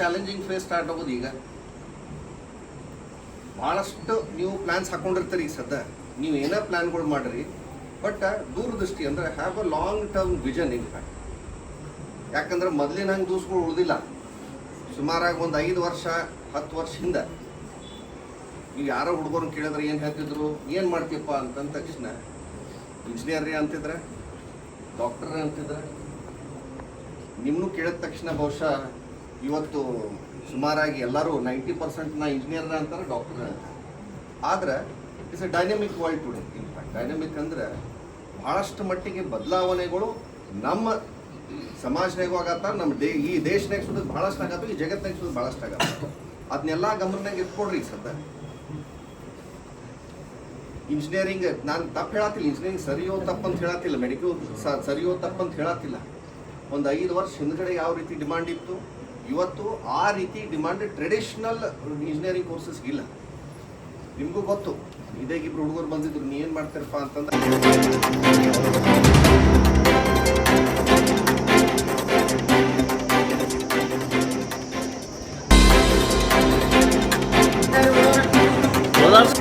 Challenging face start ಆಗೋದು ಈಗ. ಭಾಳಷ್ಟು ನೀವು ಪ್ಲ್ಯಾನ್ಸ್ ಹಾಕೊಂಡಿರ್ತೀರಿ. ಈಗ ಸದ್ಯ ನೀವು ಏನೋ ಪ್ಲ್ಯಾನ್ಗಳು ಮಾಡಿರಿ, ಬಟ್ ದೂರದೃಷ್ಟಿ ಅಂದರೆ have a long term vision. In fact ಯಾಕಂದ್ರೆ ಮೊದಲಿನ ಹಂಗೆ ದಿವ್ಸಗಳು ಉಳಿದಿಲ್ಲ. ಸುಮಾರಾಗಿ ಒಂದು 5 ವರ್ಷ 10 ವರ್ಷ ಹಿಂದೆ ನೀವು ಯಾರೋ ಹುಡುಗರನ್ನ ಕೇಳಿದ್ರೆ ಏನು ಹೇಳ್ತಿದ್ರು, ಏನು ಮಾಡ್ತೀಯಪ್ಪ ಅಂತಂದ ತಕ್ಷಣ ಇಂಜಿನಿಯರ್ ಅಂತಿದ್ರೆ, ಡಾಕ್ಟರ್ ಅಂತಿದ್ರೆ. ನಿಮ್ಮನ್ನು ಕೇಳಿದ ತಕ್ಷಣ ಬಹುಶಃ ಇವತ್ತು ಸುಮಾರಾಗಿ ಎಲ್ಲರೂ 90% ನಾ ಇಂಜಿನಿಯರ್ ಅಂತಾರೆ, ಡಾಕ್ಟರ್ ಅಂತಾರೆ. ಆದರೆ it's A dynamic world today. In fact dynamic ಅಂದರೆ ಭಾಳಷ್ಟು ಮಟ್ಟಿಗೆ ಬದಲಾವಣೆಗಳು ನಮ್ಮ ಸಮಾಜನಾಗೂ ಆಗತ್ತ, ನಮ್ಮ ಈ ದೇಶನಾಗ ಸುದ್ದು ಭಾಳಷ್ಟು ಆಗತ್ತೆ, ಈ ಜಗತ್ತಿನಾಗ ಸುದ್ದು ಭಾಳಷ್ಟು ಆಗತ್ತೆ. ಅದನ್ನೆಲ್ಲ ಗಮನದಾಗ ಇಟ್ಕೊಡ್ರಿ. ಸದ್ಯ ಇಂಜಿನಿಯರಿಂಗ್ ನಾನು ತಪ್ಪು ಹೇಳತ್ತಿಲ್ಲ, ಇಂಜಿನಿಯರಿಂಗ್ ಸರಿಯೋ ತಪ್ಪಂತ ಹೇಳತ್ತಿಲ್ಲ, ಮೆಡಿಕಲ್ ಸರಿಯೋ ತಪ್ಪಂತ ಹೇಳತ್ತಿಲ್ಲ. ಒಂದು 5 ವರ್ಷ ಹಿಂದ್ಗಡೆ ಯಾವ ರೀತಿ ಡಿಮಾಂಡ್ ಇತ್ತು, ಇವತ್ತು ಆ ರೀತಿ ಡಿಮಾಂಡ್ ಟ್ರೆಡಿಷನಲ್ ಇಂಜಿನಿಯರಿಂಗ್ ಕೋರ್ಸಸ್ಗಿಲ್ಲ. ನಿಮಗೂ ಗೊತ್ತು, ಇದೇಗಿಬ್ರು ಹುಡುಗರು ಬಂದಿದ್ರು, ನೀ ಏನು ಮಾಡ್ತೀರಪ್ಪ ಅಂತಂದ್ರೆ Well, that's